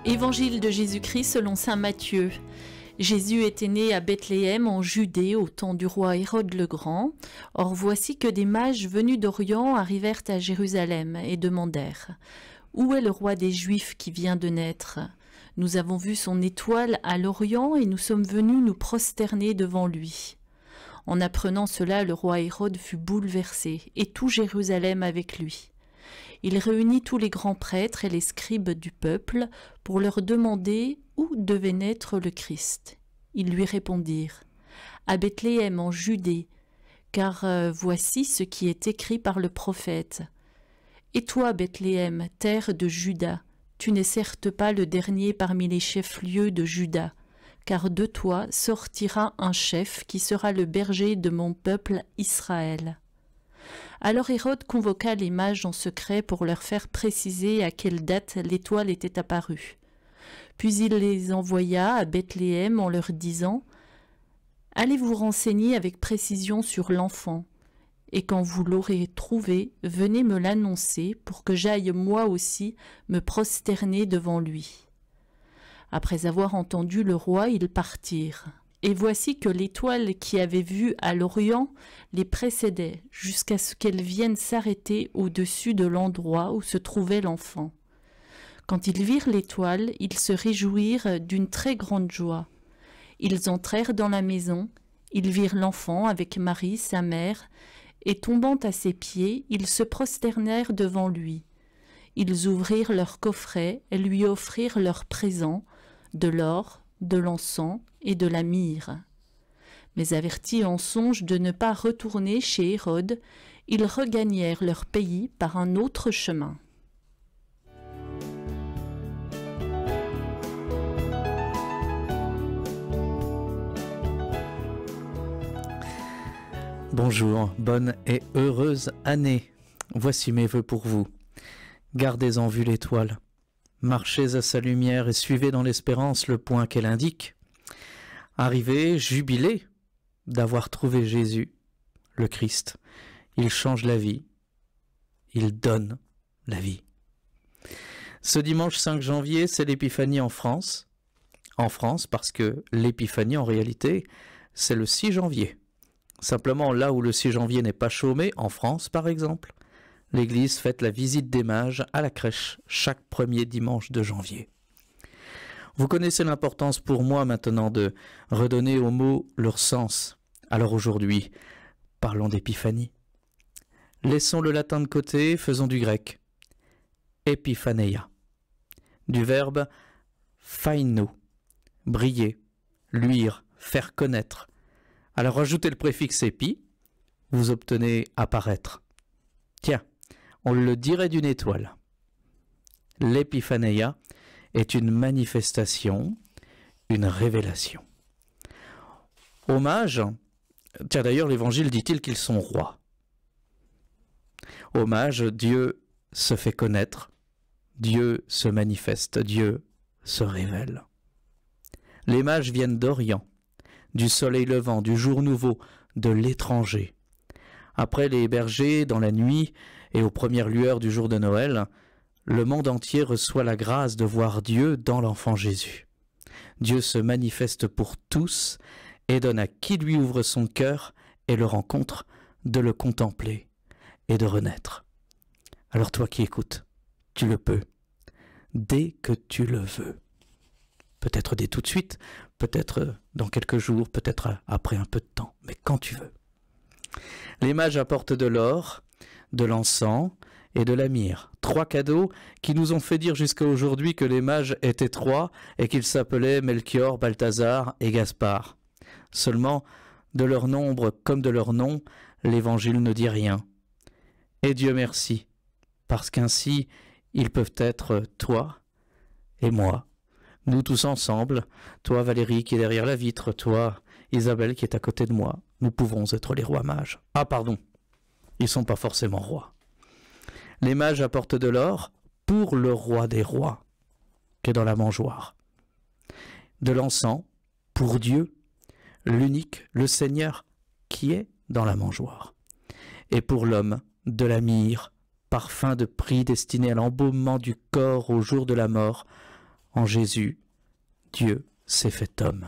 Évangile de Jésus-Christ selon saint Matthieu. Jésus était né à Bethléem en Judée au temps du roi Hérode le Grand. Or voici que des mages venus d'Orient arrivèrent à Jérusalem et demandèrent « Où est le roi des Juifs qui vient de naître ? Nous avons vu son étoile à l'Orient et nous sommes venus nous prosterner devant lui. » En apprenant cela, le roi Hérode fut bouleversé et tout Jérusalem avec lui. Il réunit tous les grands prêtres et les scribes du peuple pour leur demander où devait naître le Christ. Ils lui répondirent « À Bethléem en Judée, car voici ce qui est écrit par le prophète. Et toi, Bethléem, terre de Juda, tu n'es certes pas le dernier parmi les chefs-lieux de Juda, car de toi sortira un chef qui sera le berger de mon peuple Israël. » Alors Hérode convoqua les mages en secret pour leur faire préciser à quelle date l'étoile était apparue. Puis il les envoya à Bethléem en leur disant « Allez vous renseigner avec précision sur l'enfant, et quand vous l'aurez trouvé, venez me l'annoncer pour que j'aille moi aussi me prosterner devant lui. » Après avoir entendu le roi, ils partirent. Et voici que l'étoile qui avait vu à l'Orient les précédait jusqu'à ce qu'elle vienne s'arrêter au-dessus de l'endroit où se trouvait l'enfant. Quand ils virent l'étoile, ils se réjouirent d'une très grande joie. Ils entrèrent dans la maison, ils virent l'enfant avec Marie, sa mère, et tombant à ses pieds, ils se prosternèrent devant lui. Ils ouvrirent leur coffret et lui offrirent leurs présents, de l'or, de l'encens et de la myrrhe. Mais avertis en songe de ne pas retourner chez Hérode, ils regagnèrent leur pays par un autre chemin. Bonjour, bonne et heureuse année. Voici mes vœux pour vous. Gardez en vue l'étoile. Marchez à sa lumière et suivez dans l'espérance le point qu'elle indique. Arrivez, jubilez d'avoir trouvé Jésus, le Christ. Il change la vie. Il donne la vie. Ce dimanche 5 janvier, c'est l'Épiphanie en France. En France, parce que l'Épiphanie, en réalité, c'est le 6 janvier. Simplement, là où le 6 janvier n'est pas chômé, en France par exemple, l'Église fête la visite des mages à la crèche chaque premier dimanche de janvier. Vous connaissez l'importance pour moi maintenant de redonner aux mots leur sens. Alors aujourd'hui, parlons d'épiphanie. Laissons le latin de côté, faisons du grec. Epiphaneia. Du verbe phaino, briller, luire, faire connaître. Alors ajoutez le préfixe épi, vous obtenez apparaître. Tiens, on le dirait d'une étoile. L'épiphanéia est une manifestation, une révélation. Aux mages, tiens d'ailleurs l'évangile dit-il qu'ils sont rois. Aux mages, Dieu se fait connaître, Dieu se manifeste, Dieu se révèle. Les mages viennent d'Orient, du soleil levant, du jour nouveau, de l'étranger. Après les bergers, dans la nuit et aux premières lueurs du jour de Noël, le monde entier reçoit la grâce de voir Dieu dans l'enfant Jésus. Dieu se manifeste pour tous et donne à qui lui ouvre son cœur et le rencontre de le contempler et de renaître. Alors toi qui écoutes, tu le peux, dès que tu le veux. Peut-être dès tout de suite, peut-être dans quelques jours, peut-être après un peu de temps, mais quand tu veux. Les mages apportent de l'or, de l'encens et de la myrrhe. 3 cadeaux qui nous ont fait dire jusqu'à aujourd'hui que les mages étaient 3 et qu'ils s'appelaient Melchior, Balthazar et Gaspard. Seulement, de leur nombre comme de leur nom, l'Évangile ne dit rien. Et Dieu merci, parce qu'ainsi ils peuvent être toi et moi, nous tous ensemble, toi Valérie qui est derrière la vitre, toi Isabelle qui est à côté de moi, nous pouvons être les rois mages. Ah pardon, ils ne sont pas forcément rois. Les mages apportent de l'or pour le roi des rois, qui est dans la mangeoire. De l'encens pour Dieu, l'unique, le Seigneur, qui est dans la mangeoire. Et pour l'homme, de la myrrhe, parfum de prix destiné à l'embaumement du corps au jour de la mort, En Jésus, Dieu s'est fait homme.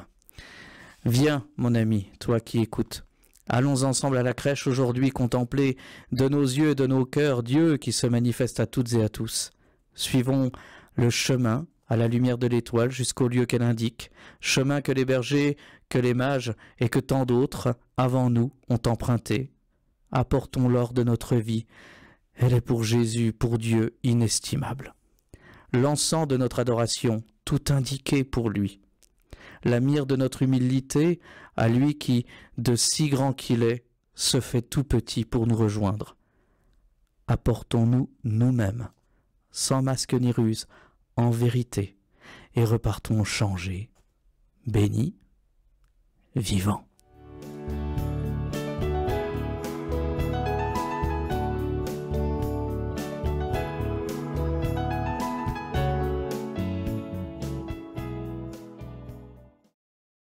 Viens, mon ami, toi qui écoutes. Allons ensemble à la crèche aujourd'hui contempler de nos yeux et de nos cœurs Dieu qui se manifeste à toutes et à tous. Suivons le chemin à la lumière de l'étoile jusqu'au lieu qu'elle indique, chemin que les bergers, que les mages et que tant d'autres avant nous ont emprunté. Apportons l'or de notre vie. Elle est pour Jésus, pour Dieu, inestimable. L'encens de notre adoration, tout indiqué pour lui. La myrrhe de notre humilité, à lui qui, de si grand qu'il est, se fait tout petit pour nous rejoindre. Apportons-nous nous-mêmes, sans masque ni ruse, en vérité, et repartons changés, bénis, vivants.